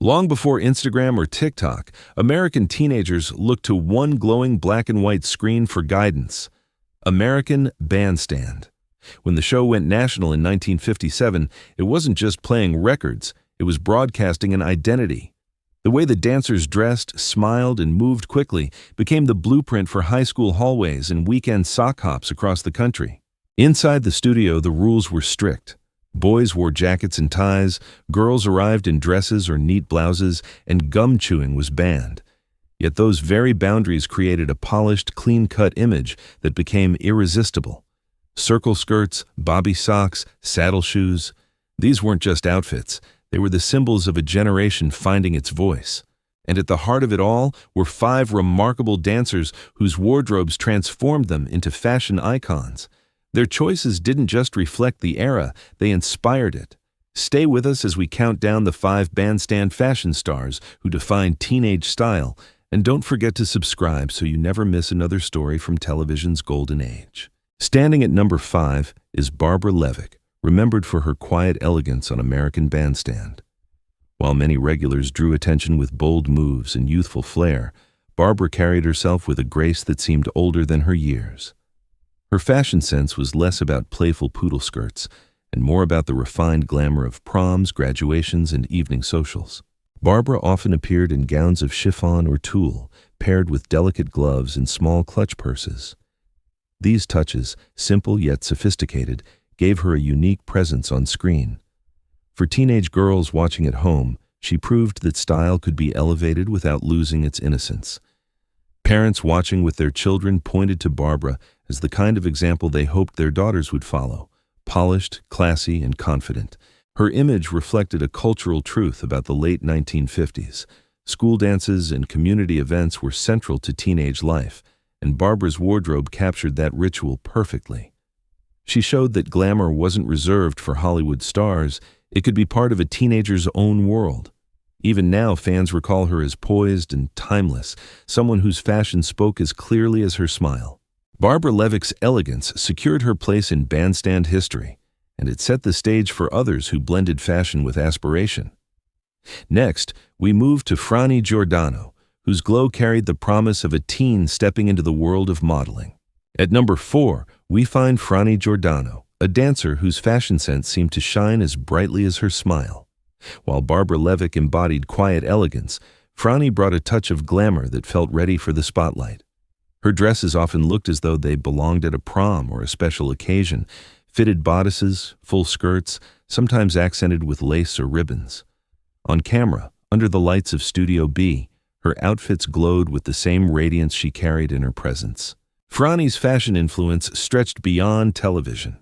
Long before Instagram or TikTok, American teenagers looked to one glowing black and white screen for guidance: American Bandstand. When the show went national in 1957, it wasn't just playing records, it was broadcasting an identity. The way the dancers dressed, smiled, and moved quickly became the blueprint for high school hallways and weekend sock hops across the country. Inside the studio, the rules were strict. Boys wore jackets and ties, girls arrived in dresses or neat blouses, and gum chewing was banned. Yet those very boundaries created a polished, clean-cut image that became irresistible. Circle skirts, bobby socks, saddle shoes. These weren't just outfits. They were the symbols of a generation finding its voice. And at the heart of it all were 5 remarkable dancers whose wardrobes transformed them into fashion icons. Their choices didn't just reflect the era, they inspired it. Stay with us as we count down the 5 bandstand fashion stars who defined teenage style, and don't forget to subscribe so you never miss another story from television's golden age. Standing at number 5 is Barbara Levick, remembered for her quiet elegance on American Bandstand. While many regulars drew attention with bold moves and youthful flair, Barbara carried herself with a grace that seemed older than her years. Her fashion sense was less about playful poodle skirts and more about the refined glamour of proms, graduations, and evening socials. Barbara often appeared in gowns of chiffon or tulle, paired with delicate gloves and small clutch purses. These touches, simple yet sophisticated, gave her a unique presence on screen. For teenage girls watching at home, she proved that style could be elevated without losing its innocence. Parents watching with their children pointed to Barbara as the kind of example they hoped their daughters would follow: polished, classy, and confident. Her image reflected a cultural truth about the late 1950s. School dances and community events were central to teenage life, and Barbara's wardrobe captured that ritual perfectly. She showed that glamour wasn't reserved for Hollywood stars, it could be part of a teenager's own world. Even now, fans recall her as poised and timeless, someone whose fashion spoke as clearly as her smile. Barbara Levick's elegance secured her place in bandstand history, and it set the stage for others who blended fashion with aspiration. Next, we move to Frani Giordano, whose glow carried the promise of a teen stepping into the world of modeling. At number 4, we find Frani Giordano, a dancer whose fashion sense seemed to shine as brightly as her smile. While Barbara Levick embodied quiet elegance, Frani brought a touch of glamour that felt ready for the spotlight. Her dresses often looked as though they belonged at a prom or a special occasion: fitted bodices, full skirts, sometimes accented with lace or ribbons. On camera, under the lights of Studio B, her outfits glowed with the same radiance she carried in her presence. Frani's fashion influence stretched beyond television.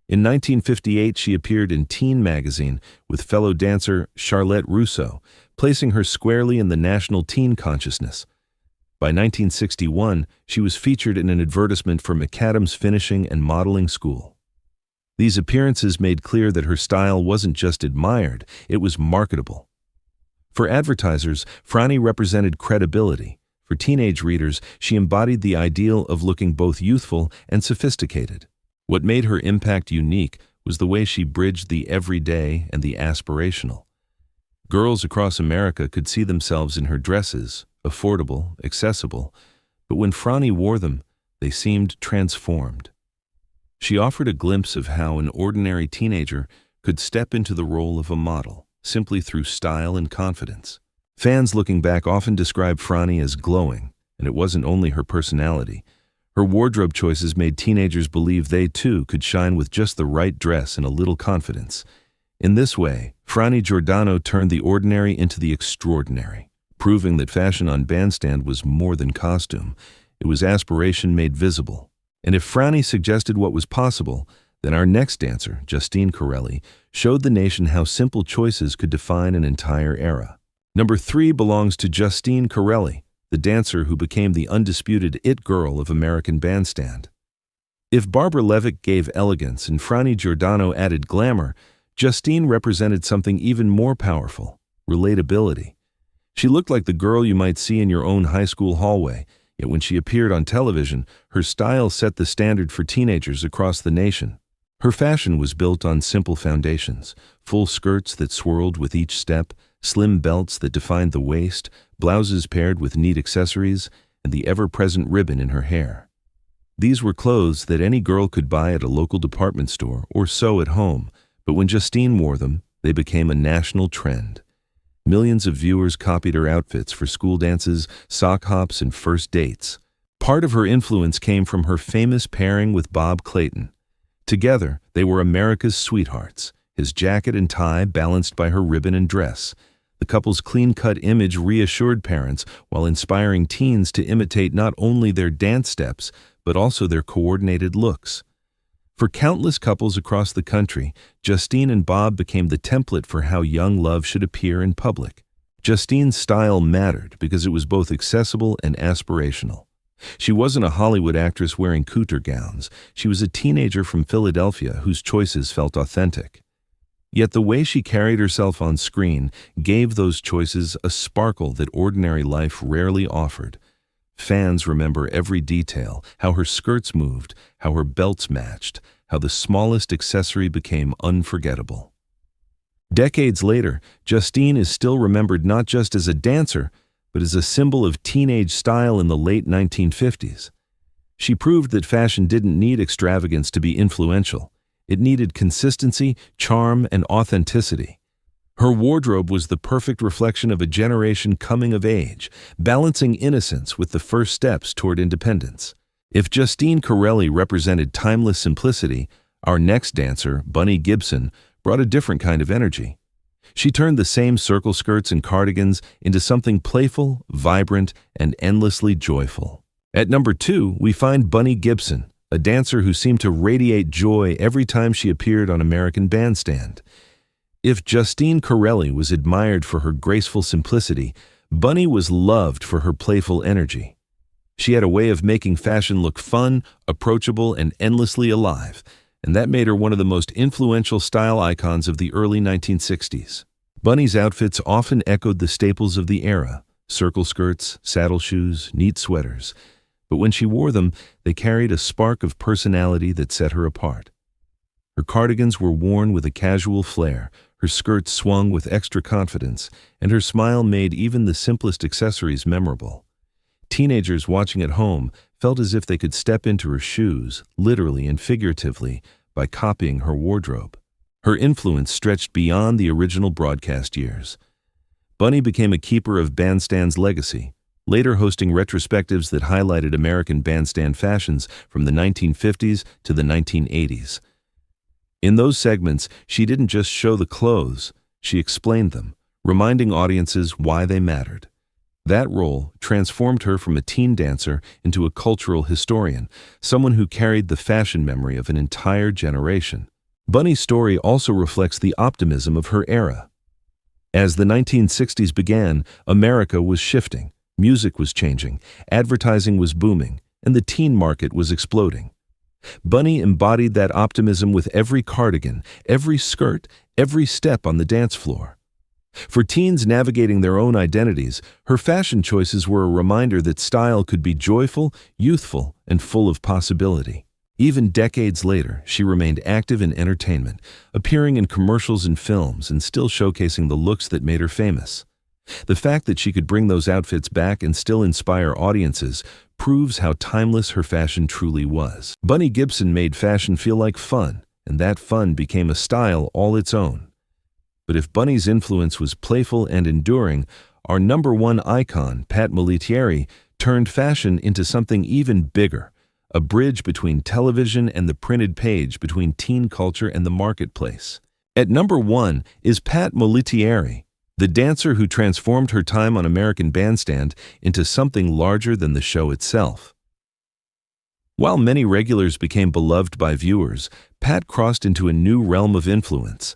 In 1958, she appeared in Teen magazine with fellow dancer Charlotte Russo, placing her squarely in the national teen consciousness. By 1961, she was featured in an advertisement for McAdams Finishing and Modeling School. These appearances made clear that her style wasn't just admired, it was marketable. For advertisers, Frani represented credibility. For teenage readers, she embodied the ideal of looking both youthful and sophisticated. What made her impact unique was the way she bridged the everyday and the aspirational. Girls across America could see themselves in her dresses, affordable, accessible, but when Frani wore them, they seemed transformed. She offered a glimpse of how an ordinary teenager could step into the role of a model, simply through style and confidence. Fans looking back often describe Frani as glowing, and it wasn't only her personality. Her wardrobe choices made teenagers believe they too could shine with just the right dress and a little confidence. In this way, Frani Giordano turned the ordinary into the extraordinary, proving that fashion on Bandstand was more than costume. It was aspiration made visible. And if Frani suggested what was possible, then our next dancer, Justine Carrelli, showed the nation how simple choices could define an entire era. Number 3 belongs to Justine Carrelli, the dancer who became the undisputed it girl of American Bandstand. If Barbara Levick gave elegance and Frani Giordano added glamour, Justine represented something even more powerful: relatability. She looked like the girl you might see in your own high school hallway, yet when she appeared on television, her style set the standard for teenagers across the nation. Her fashion was built on simple foundations: full skirts that swirled with each step, slim belts that defined the waist, blouses paired with neat accessories, and the ever-present ribbon in her hair. These were clothes that any girl could buy at a local department store or sew at home, but when Justine wore them, they became a national trend. Millions of viewers copied her outfits for school dances, sock hops, and first dates. Part of her influence came from her famous pairing with Bob Clayton. Together, they were America's sweethearts, his jacket and tie balanced by her ribbon and dress. The couple's clean-cut image reassured parents while inspiring teens to imitate not only their dance steps, but also their coordinated looks. For countless couples across the country, Justine and Bob became the template for how young love should appear in public. Justine's style mattered because it was both accessible and aspirational. She wasn't a Hollywood actress wearing couture gowns. She was a teenager from Philadelphia whose choices felt authentic. Yet the way she carried herself on screen gave those choices a sparkle that ordinary life rarely offered. Fans remember every detail, how her skirts moved, how her belts matched, how the smallest accessory became unforgettable. Decades later, Justine is still remembered not just as a dancer, but as a symbol of teenage style in the late 1950s. She proved that fashion didn't need extravagance to be influential. It needed consistency, charm, and authenticity. Her wardrobe was the perfect reflection of a generation coming of age, balancing innocence with the first steps toward independence. If Justine Carrelli represented timeless simplicity, our next dancer, Bunny Gibson, brought a different kind of energy. She turned the same circle skirts and cardigans into something playful, vibrant, and endlessly joyful. At number 2, we find Bunny Gibson, a dancer who seemed to radiate joy every time she appeared on American Bandstand. If Justine Carrelli was admired for her graceful simplicity, Bunny was loved for her playful energy. She had a way of making fashion look fun, approachable, and endlessly alive, and that made her one of the most influential style icons of the early 1960s. Bunny's outfits often echoed the staples of the era: circle skirts, saddle shoes, neat sweaters. But when she wore them, they carried a spark of personality that set her apart. Her cardigans were worn with a casual flair, her skirts swung with extra confidence, and her smile made even the simplest accessories memorable. Teenagers watching at home felt as if they could step into her shoes, literally and figuratively, by copying her wardrobe. Her influence stretched beyond the original broadcast years. Bunny became a keeper of Bandstand's legacy, later hosting retrospectives that highlighted American Bandstand fashions from the 1950s to the 1980s. In those segments, she didn't just show the clothes, she explained them, reminding audiences why they mattered. That role transformed her from a teen dancer into a cultural historian, someone who carried the fashion memory of an entire generation. Bunny's story also reflects the optimism of her era. As the 1960s began, America was shifting, music was changing, advertising was booming, and the teen market was exploding. Bunny embodied that optimism with every cardigan, every skirt, every step on the dance floor. For teens navigating their own identities, her fashion choices were a reminder that style could be joyful, youthful, and full of possibility. Even decades later, she remained active in entertainment, appearing in commercials and films and still showcasing the looks that made her famous. The fact that she could bring those outfits back and still inspire audiences proves how timeless her fashion truly was. Bunny Gibson made fashion feel like fun, and that fun became a style all its own. But if Bunny's influence was playful and enduring, our number 1 icon, Pat Molittieri, turned fashion into something even bigger, a bridge between television and the printed page, between teen culture and the marketplace. At number 1 is Pat Molittieri, the dancer who transformed her time on American Bandstand into something larger than the show itself. While many regulars became beloved by viewers, Pat crossed into a new realm of influence.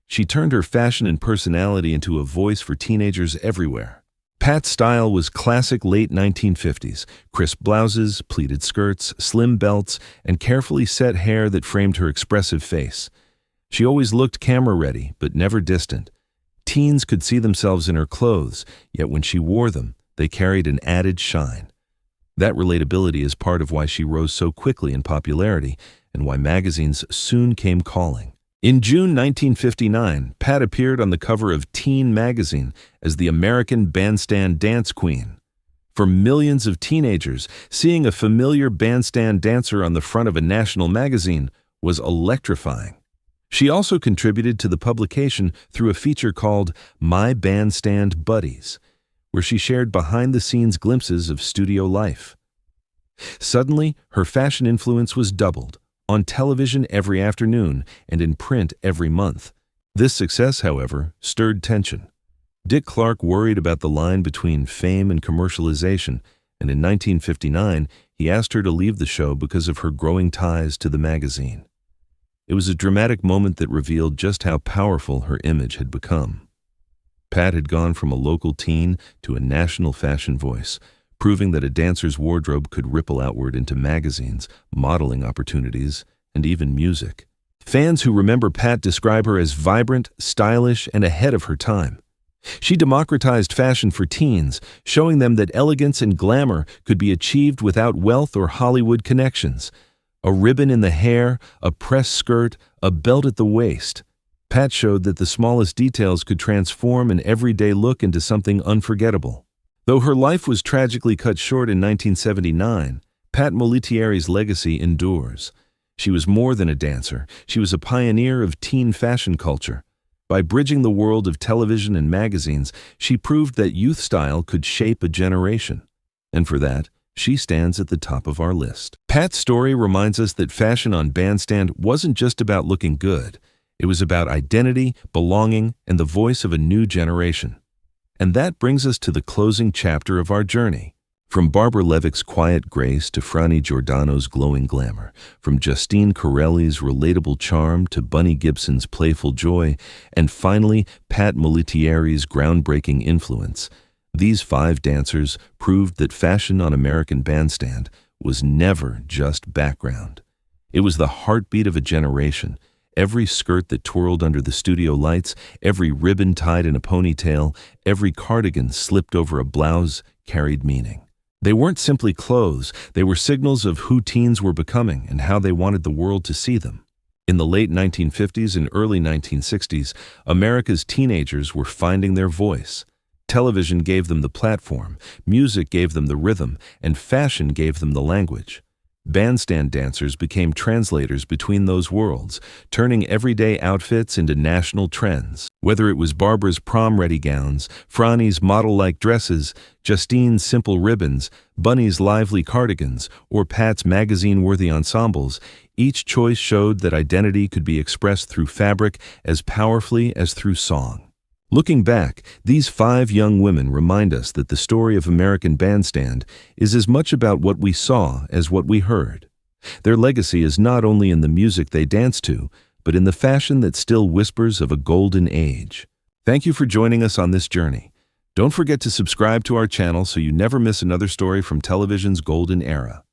She turned her fashion and personality into a voice for teenagers everywhere. Pat's style was classic late 1950s, crisp blouses, pleated skirts, slim belts, and carefully set hair that framed her expressive face. She always looked camera-ready, but never distant. Teens could see themselves in her clothes, yet when she wore them, they carried an added shine. That relatability is part of why she rose so quickly in popularity and why magazines soon came calling. In June 1959, Pat appeared on the cover of Teen magazine as the American Bandstand dance queen. For millions of teenagers, seeing a familiar bandstand dancer on the front of a national magazine was electrifying. She also contributed to the publication through a feature called My Bandstand Buddies, where she shared behind-the-scenes glimpses of studio life. Suddenly, her fashion influence was doubled, on television every afternoon and in print every month. This success, however, stirred tension. Dick Clark worried about the line between fame and commercialization, and in 1959, he asked her to leave the show because of her growing ties to the magazine. It was a dramatic moment that revealed just how powerful her image had become. Pat had gone from a local teen to a national fashion voice, proving that a dancer's wardrobe could ripple outward into magazines, modeling opportunities, and even music. Fans who remember Pat describe her as vibrant, stylish, and ahead of her time. She democratized fashion for teens, showing them that elegance and glamour could be achieved without wealth or Hollywood connections. A ribbon in the hair, a pressed skirt, a belt at the waist. Pat showed that the smallest details could transform an everyday look into something unforgettable. Though her life was tragically cut short in 1979, Pat Molittieri's legacy endures. She was more than a dancer. She was a pioneer of teen fashion culture. By bridging the world of television and magazines, she proved that youth style could shape a generation. And for that, she stands at the top of our list. Pat's story reminds us that fashion on Bandstand wasn't just about looking good. It was about identity, belonging, and the voice of a new generation. And that brings us to the closing chapter of our journey. From Barbara Levick's quiet grace to Frani Giordano's glowing glamour, from Justine Carelli's relatable charm to Bunny Gibson's playful joy, and finally Pat Molittieri's groundbreaking influence, these 5 dancers proved that fashion on American Bandstand was never just background. It was the heartbeat of a generation. Every skirt that twirled under the studio lights, every ribbon tied in a ponytail, every cardigan slipped over a blouse carried meaning. They weren't simply clothes, they were signals of who teens were becoming and how they wanted the world to see them. In the late 1950s and early 1960s, America's teenagers were finding their voice. Television gave them the platform, music gave them the rhythm, and fashion gave them the language. Bandstand dancers became translators between those worlds, turning everyday outfits into national trends. Whether it was Barbara's prom-ready gowns, Frani's model-like dresses, Justine's simple ribbons, Bunny's lively cardigans, or Pat's magazine-worthy ensembles, each choice showed that identity could be expressed through fabric as powerfully as through song. Looking back, these 5 young women remind us that the story of American Bandstand is as much about what we saw as what we heard. Their legacy is not only in the music they danced to, but in the fashion that still whispers of a golden age. Thank you for joining us on this journey. Don't forget to subscribe to our channel so you never miss another story from television's golden era.